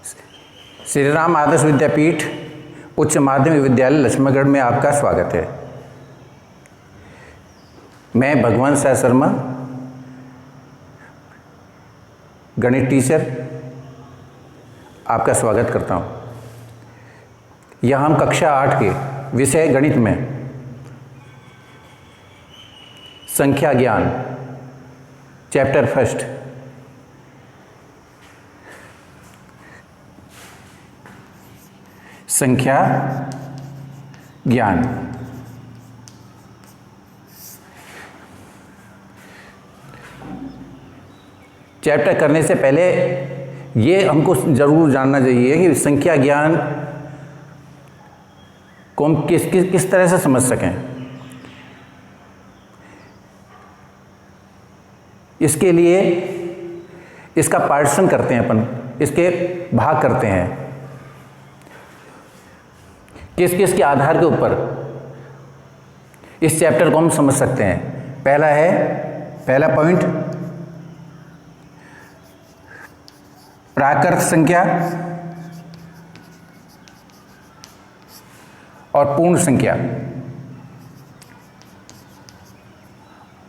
श्री राम आदर्श विद्यापीठ उच्च माध्यमिक विद्यालय लक्ष्मणगढ़ में आपका स्वागत है। मैं भगवान साय शर्मा, गणित टीचर, आपका स्वागत करता हूँ। यहाँ हम कक्षा 8 के विषय गणित में संख्या ज्ञान चैप्टर फर्स्ट संख्या ज्ञान चैप्टर करने से पहले ये हमको ज़रूर जानना चाहिए कि संख्या ज्ञान को हम किस तरह से समझ सकें। इसके लिए इसका पार्टीशन करते हैं, अपन इसके भाग करते हैं किस किस के आधार के ऊपर इस चैप्टर को हम समझ सकते हैं। पहला पॉइंट प्राकृत संख्या और पूर्ण संख्या।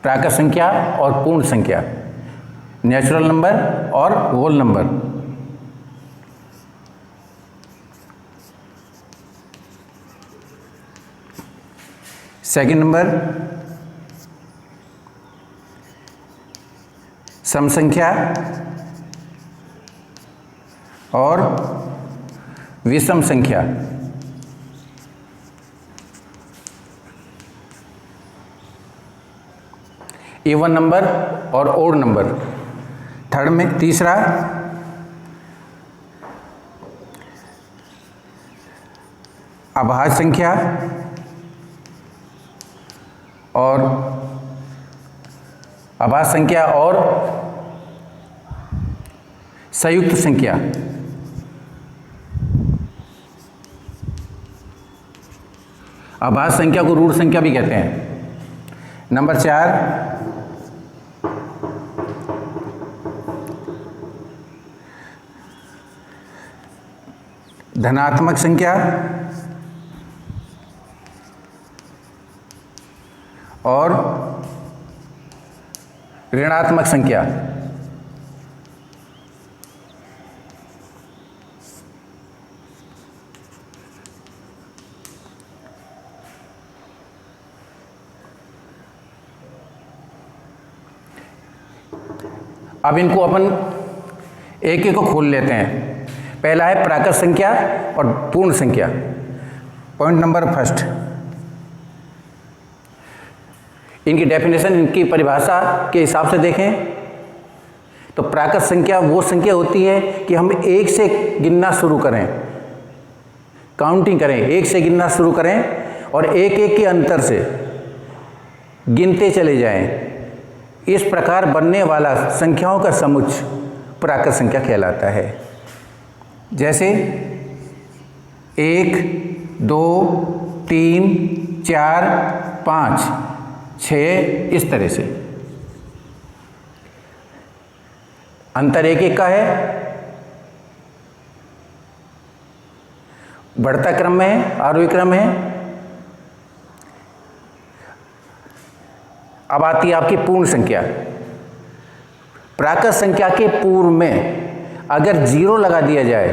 प्राकृत संख्या और पूर्ण संख्या, नेचुरल नंबर और होल नंबर। सेकंड नंबर सम संख्या और विषम संख्या। इवन नंबर और ओड नंबर। थर्ड में तीसरा अभाज्य संख्या और अभाज्य संख्या और संयुक्त संख्या। अभाज्य संख्या को रूट संख्या भी कहते हैं। नंबर 4 धनात्मक संख्या और ऋणात्मक संख्या। अब इनको अपन एक एक को खोल लेते हैं। पहला है प्राकृत संख्या और पूर्ण संख्या। पॉइंट नंबर फर्स्ट, इनकी डेफिनेशन, इनकी परिभाषा के हिसाब से देखें तो प्राकृत संख्या वो संख्या होती है कि हम एक से गिनना शुरू करें, काउंटिंग करें, एक से गिनना शुरू करें और एक एक के अंतर से गिनते चले जाएं। इस प्रकार बनने वाला संख्याओं का समुच्चय प्राकृत संख्या कहलाता है। जैसे 1, 2, 3, 4, 5, 6, इस तरह से। अंतर एक एक का है, बढ़ता क्रम में है, आरोही क्रम है। अब आती है आपकी पूर्ण संख्या। प्राकृत संख्या के पूर्व में अगर 0 लगा दिया जाए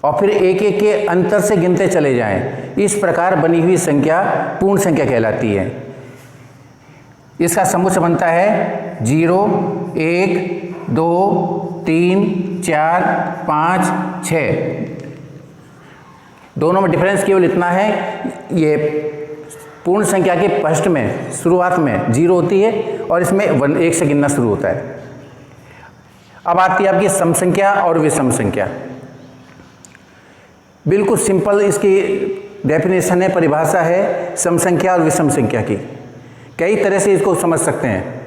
और फिर एक एक के अंतर से गिनते चले जाएं, इस प्रकार बनी हुई संख्या पूर्ण संख्या कहलाती है। इसका समुच्चय बनता है 0, 1, 2, 3, 4, 5, 6। दोनों में डिफरेंस केवल इतना है, ये पूर्ण संख्या के फर्स्ट में शुरुआत में 0 होती है और इसमें 1 से गिनना शुरू होता है। अब आती है आपकी सम संख्या और विषम संख्या। बिल्कुल सिंपल इसकी डेफिनेशन है, परिभाषा है सम संख्या और विषम संख्या की। कई तरह से इसको समझ सकते हैं।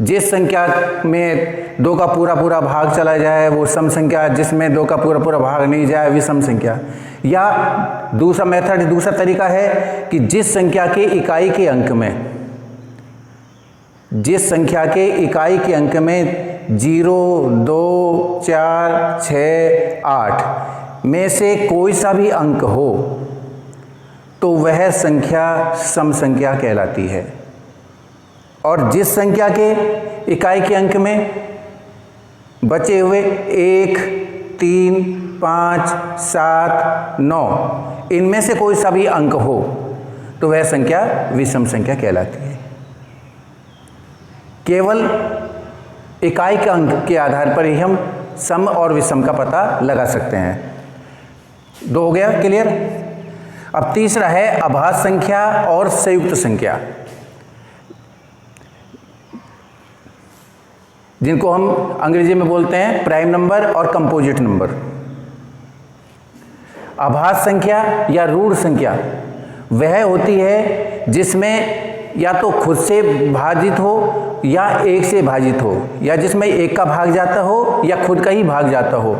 जिस संख्या में 2 का पूरा पूरा भाग चला जाए वो सम संख्या, जिसमें 2 का पूरा पूरा भाग नहीं जाए विषम संख्या। या दूसरा मेथड, दूसरा तरीका है कि जिस संख्या के इकाई के अंक में 0, 2, 4, 6, 8 में से कोई सा भी अंक हो तो वह संख्या सम संख्या कहलाती है। और जिस संख्या के इकाई के अंक में बचे हुए 1, 3, 5, 7, 9 इनमें से कोई सा भी अंक हो तो वह संख्या विषम संख्या कहलाती है। केवल इकाई के अंक के आधार पर ही हम सम और विषम का पता लगा सकते हैं। 2 हो गया क्लियर। अब तीसरा है अभाज्य संख्या और संयुक्त संख्या, जिनको हम अंग्रेजी में बोलते हैं प्राइम नंबर और कंपोजिट नंबर। अभाज्य संख्या या रूढ़ संख्या वह होती है जिसमें या तो खुद से भाजित हो या 1 से भाजित हो, या जिसमें 1 का भाग जाता हो या खुद का ही भाग जाता हो,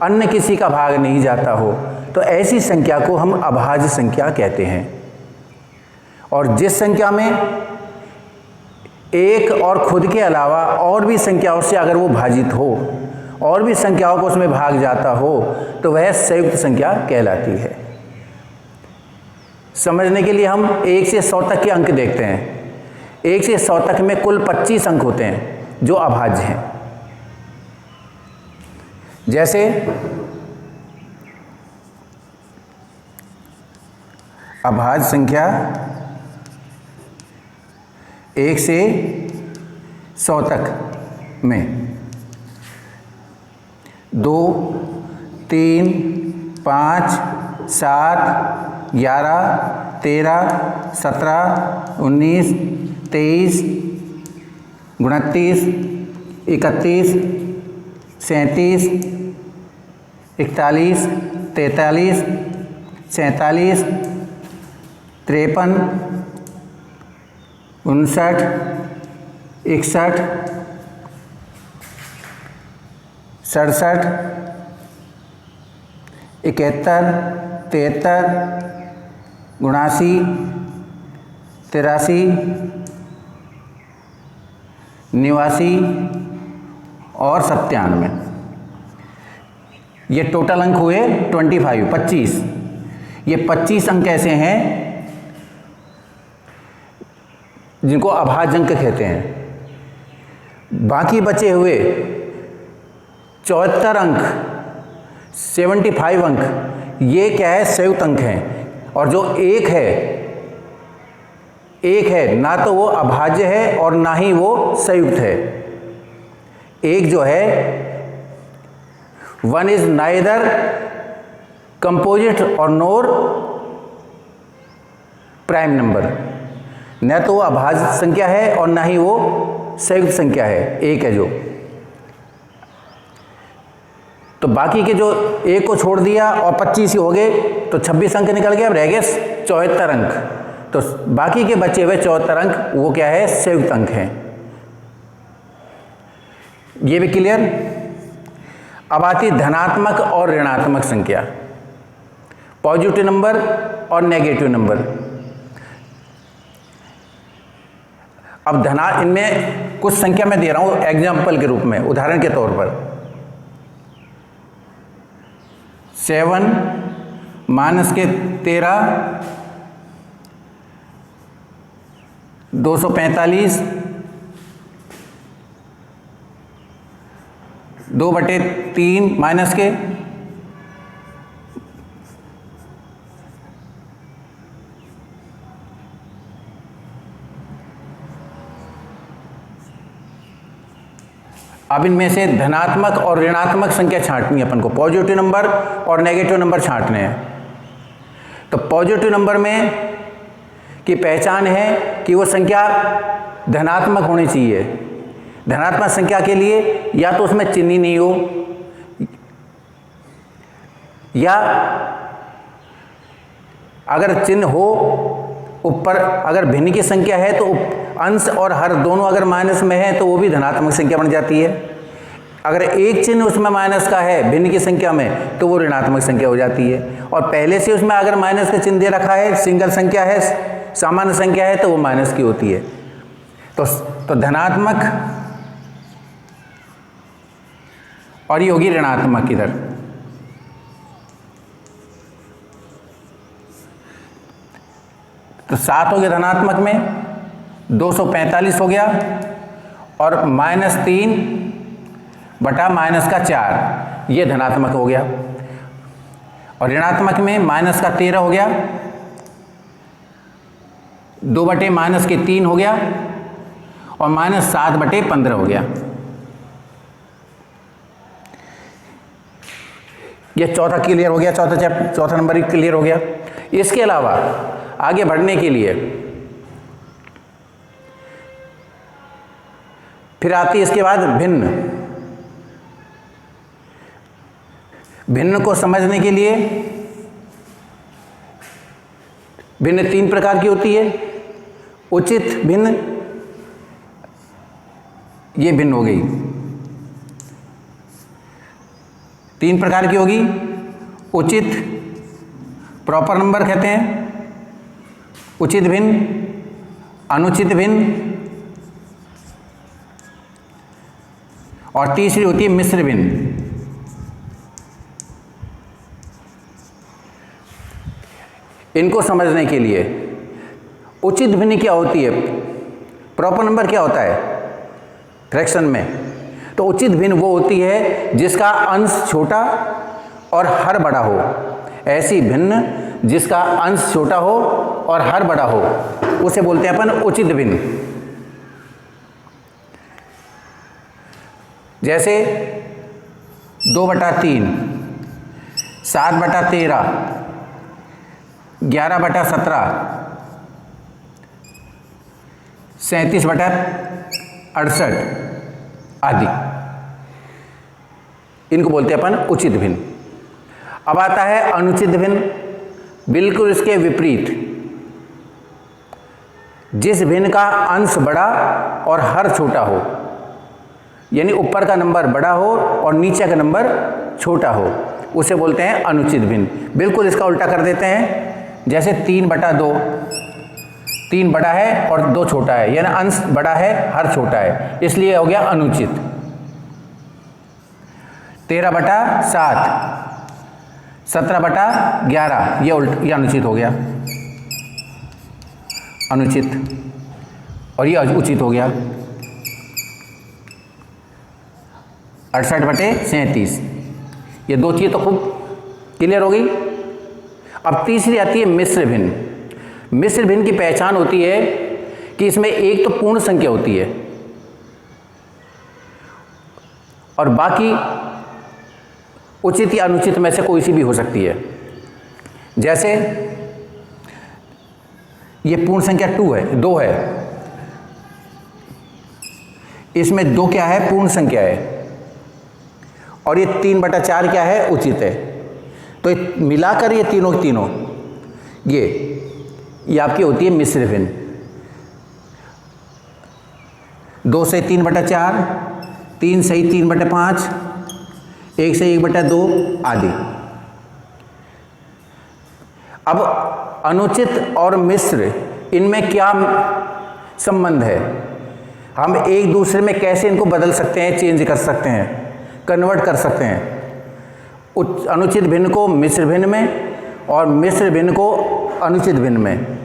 अन्य किसी का भाग नहीं जाता हो, तो ऐसी संख्या को हम अभाज्य संख्या कहते हैं। और जिस संख्या में 1 और खुद के अलावा और भी संख्याओं से अगर वो भाजित हो, और भी संख्याओं को उसमें भाग जाता हो, तो वह संयुक्त संख्या कहलाती है। समझने के लिए हम 1 से 100 तक के अंक देखते हैं। 1 से 100 तक में कुल 25 अंक होते हैं जो अभाज्य हैं। जैसे अभाज्य संख्या 1 से 100 तक में 2, 3, 5, 7, 11, 13, 17, 19, 23, 29, 31, 37, 41, 43, 47, 53, 59, 61, 67, 71, 73, 79, 83, 89 और 97। ये टोटल अंक हुए 25। ये 25 अंक ऐसे हैं जिनको अभाज्य अंक कहते हैं। बाकी बचे हुए 74 अंक, 75 अंक, ये क्या है, संयुक्त अंक हैं। और जो एक है ना तो वो अभाज्य है और ना ही वो संयुक्त है। एक जो है 1 इज नाइदर कंपोजिट और नोर प्राइम नंबर, न तो वो अभाज्य संख्या है और ना ही वो संयुक्त संख्या है, एक है जो। तो बाकी के जो एक को छोड़ दिया और 25 ही हो गए तो 26 अंक निकल गए, अब रह गए 74 अंक। तो बाकी के बचे हुए 74 अंक वो क्या है, संयुक्त अंक हैं। ये भी क्लियर। अब आती धनात्मक और ऋणात्मक संख्या, पॉजिटिव नंबर और नेगेटिव नंबर। अब इनमें कुछ संख्या मैं दे रहा हूं एग्जाम्पल के रूप में, उदाहरण के तौर पर 7 -13, 245, 2/3 माइनस के, अब इनमें से धनात्मक और ऋणात्मक संख्या छांटनी है अपन को, पॉजिटिव नंबर और नेगेटिव नंबर छांटने हैं। तो पॉजिटिव नंबर में की पहचान है कि वो संख्या धनात्मक होनी चाहिए। धनात्मक संख्या के लिए या तो उसमें चिन्ह नहीं हो, या अगर चिन्ह हो ऊपर, अगर भिन्न की संख्या है तो अंश और हर दोनों अगर माइनस में है तो वो भी धनात्मक संख्या बन जाती है। अगर एक चिन्ह उसमें माइनस का है भिन्न की संख्या में तो वो ऋणात्मक संख्या हो जाती है। और पहले से उसमें अगर माइनस का चिन्ह दे रखा है, सिंगल संख्या है, सामान्य संख्या है, तो वो माइनस की होती है। तो धनात्मक और ये होगी ऋणात्मक इधर। तो 7 हो गया धनात्मक में, 245 हो गया, और -3 बटा -4 ये धनात्मक हो गया, और ऋणात्मक में -13 हो गया, 2 बटे -3 हो गया, और -7 बटे 15 हो गया। ये चौथा क्लियर हो गया, चौथा नंबर क्लियर हो गया। इसके अलावा आगे बढ़ने के लिए फिर आती है इसके बाद भिन्न। भिन्न को समझने के लिए भिन्न 3 प्रकार की होती है। उचित भिन्न, ये भिन्न हो गई, 3 प्रकार की होगी। उचित, प्रॉपर नंबर कहते हैं, उचित भिन्न, अनुचित भिन्न, और तीसरी होती है मिश्र भिन्न। इनको समझने के लिए उचित भिन्न क्या होती है, प्रॉपर नंबर क्या होता है फ्रैक्शन में, तो उचित भिन्न वो होती है जिसका अंश छोटा और हर बड़ा हो। ऐसी भिन्न जिसका अंश छोटा हो और हर बड़ा हो, उसे बोलते हैं अपन उचित भिन्न। जैसे 2/3, 7/13, 11/17, 37/68 आदि, इनको बोलते हैं अपन उचित भिन्न। अब आता है अनुचित भिन्न, बिल्कुल इसके विपरीत। जिस भिन्न का अंश बड़ा और हर छोटा हो, यानी ऊपर का नंबर बड़ा हो और नीचे का नंबर छोटा हो, उसे बोलते हैं अनुचित भिन्न। बिल्कुल इसका उल्टा कर देते हैं। जैसे 3/2, 3 बड़ा है और 2 छोटा है, यानी अंश बड़ा है हर छोटा है, इसलिए हो गया अनुचित। 13/7, 17/11, ये अनुचित हो गया, अनुचित, और ये उचित हो गया। 68/37, ये 2 चीज़ें तो खूब क्लियर हो गई। अब तीसरी आती है मिश्र भिन्न। मिश्र भिन्न की पहचान होती है कि इसमें एक तो पूर्ण संख्या होती है और बाकी उचित या अनुचित में से कोई सी भी हो सकती है। जैसे ये पूर्ण संख्या 2 है, इसमें 2 क्या है, पूर्ण संख्या है, और ये 3/4 क्या है, उचित है। तो मिलाकर ये तीनों ये आपकी होती है मिश्र भिन्न। 2 से 3/4, 3 से 3/5, 1 से 1/2 आदि। अब अनुचित और मिश्र, इनमें क्या संबंध है, हम एक दूसरे में कैसे इनको बदल सकते हैं, चेंज कर सकते हैं, कन्वर्ट कर सकते हैं। अनुचित भिन्न को मिश्र भिन्न में और मिश्र भिन्न को अनुचित भिन्न में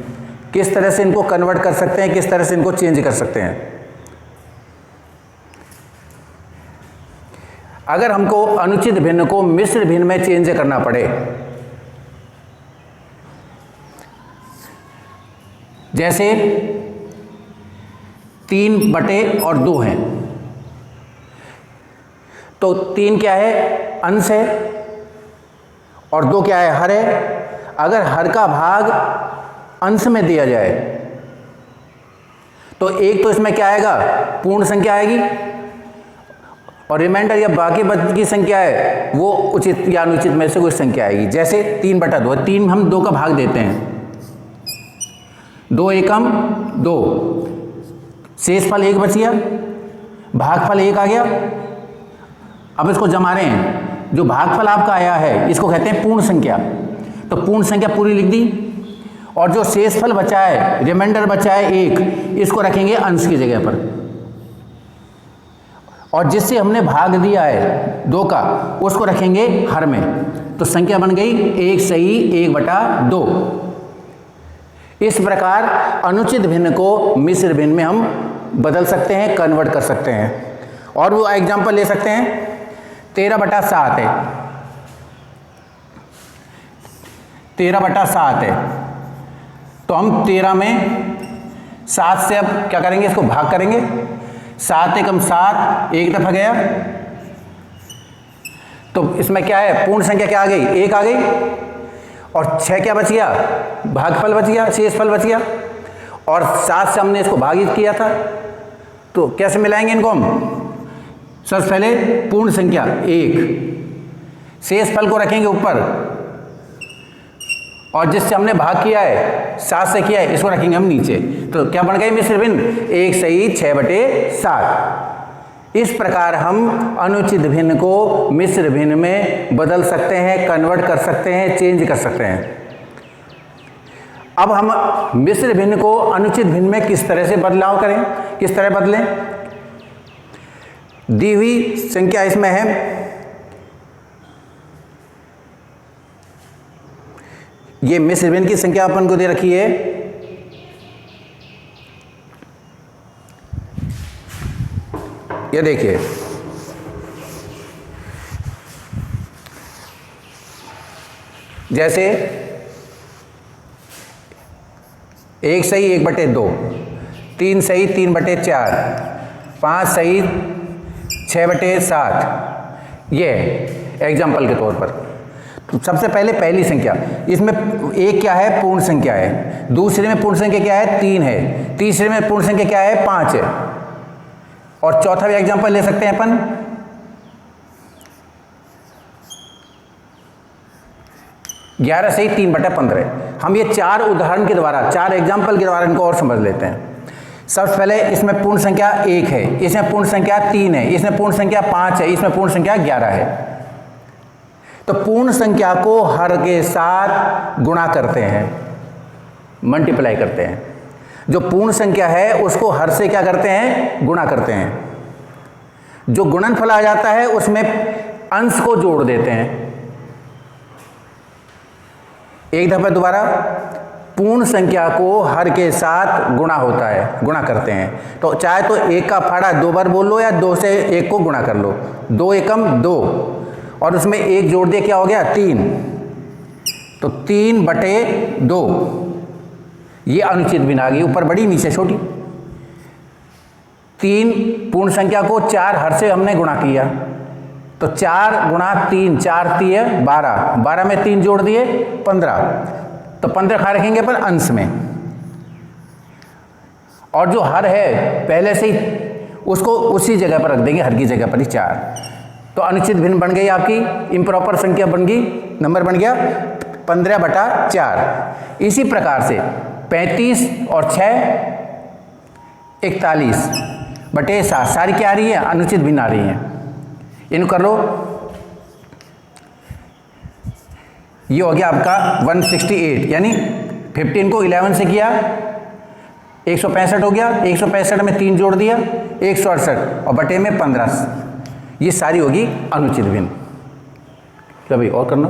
किस तरह से इनको कन्वर्ट कर सकते हैं, किस तरह से इनको चेंज कर सकते हैं। अगर हमको अनुचित भिन्न को मिश्र भिन्न में चेंज करना पड़े, जैसे 3/2 हैं, तो 3 क्या है, अंश है, और 2 क्या है, हर है। अगर हर का भाग अंश में दिया जाए तो एक तो इसमें क्या आएगा, पूर्ण संख्या आएगी, और रिमाइंडर या बाकी बची की संख्या है वो उचित या अनुचित में से कोई संख्या आएगी। जैसे 3/2, 3 हम 2 का भाग देते हैं, 2 एकम 2, शेषफल 1 बच गया, भागफल 1 आ गया। अब इसको जमा रहे हैं, जो भागफल आपका आया है इसको कहते हैं पूर्ण संख्या, तो पूर्ण संख्या पूरी लिख दी, और जो शेषफल बचा है, रिमाइंडर बचा है 1, इसको रखेंगे अंश की जगह पर, और जिससे हमने भाग दिया है 2 का, उसको रखेंगे हर में, तो संख्या बन गई 1 सही 1/2। इस प्रकार अनुचित भिन्न को मिश्र भिन्न में हम बदल सकते हैं, कन्वर्ट कर सकते हैं। और वो एग्जांपल ले सकते हैं, 13/7 है, 13/7 है, तो हम 13 में 7 से अब क्या करेंगे, इसको भाग करेंगे। 7 एकम 7, एक दफा गया, तो इसमें क्या है, पूर्ण संख्या क्या आ गई, 1 आ गई, और 6 क्या बच गया, भागफल बच गया, शेषफल बच गया। और 7 से हमने इसको भागित किया था, तो कैसे मिलाएंगे इनको हम, सबसे पहले पूर्ण संख्या 1, शेषफल को रखेंगे ऊपर, और जिससे हमने भाग किया है 7 से किया है, इसको रखेंगे हम नीचे। तो क्या बन गई मिश्र भिन्न, 1 सही 6/7। इस प्रकार हम अनुचित भिन्न को मिश्र भिन्न में बदल सकते हैं, कन्वर्ट कर सकते हैं, चेंज कर सकते हैं। अब हम मिश्र भिन्न को अनुचित भिन्न में किस तरह से बदलाव करें, किस तरह बदलें। दी हुई संख्या इसमें है, ये मिश्र भिन्न की संख्या अपन को दे रखी है, ये देखिए, जैसे 1 सही 1/2, 3 सही 3/4, 5 सही 6/7, ये एग्जाम्पल के तौर पर। तो सबसे पहले पहली संख्या, इसमें एक क्या है, पूर्ण संख्या है, दूसरे में पूर्ण संख्या क्या है, 3 है, तीसरे में पूर्ण संख्या क्या है, 5 है, और चौथा भी एग्जाम्पल ले सकते हैं अपन, 11 सही 3/15। हम ये 4 उदाहरण के द्वारा, 4 एग्जाम्पल के द्वारा इनको और समझ लेते हैं। सबसे पहले इसमें पूर्ण संख्या 1 है, इसमें पूर्ण संख्या 3 है, इसमें पूर्ण संख्या 5 है, इसमें पूर्ण संख्या 11 है। तो पूर्ण संख्या को हर के साथ गुणा करते हैं, मल्टीप्लाई करते हैं। जो पूर्ण संख्या है उसको हर से क्या करते हैं, गुणा करते हैं। जो गुणनफल आ जाता है उसमें अंश को जोड़ देते हैं। एक दफा दोबारा, पूर्ण संख्या को हर के साथ गुणा होता है, गुणा करते हैं। तो चाहे तो 1 का फाड़ा 2 बार बोल लो, या 2 से 1 को गुणा कर लो, 2 एकम 2, और उसमें 1 जोड़ दिया, क्या हो गया, 3, तो 3/2। ये अनुचित भिन्न आ गई, ऊपर बड़ी नीचे छोटी। 3 पूर्ण संख्या को 4 हर से हमने गुणा किया, तो 4 गुणा 3, 4 3 12, 12 में 3 जोड़ दिए 15, तो 15 खा रखेंगे पर अंश में। और जो हर है पहले से ही उसको उसी जगह पर रख देंगे, हर की जगह पर ही 4। तो अनुचित भिन्न बन गई आपकी, इम्प्रॉपर संख्या बन गई, नंबर बन गया 15/4। इसी प्रकार से 35 और 6 41/7 सारी क्या आ रही है, अनुचित भिन्न आ रही हैं। इनको कर लो, ये हो गया आपका 168, यानी 15 को 11 से किया 165 हो गया, 165 में 3 जोड़ दिया 168, और बटे में 15। ये सारी होगी अनुचित भिन्न। क्या भाई और करना।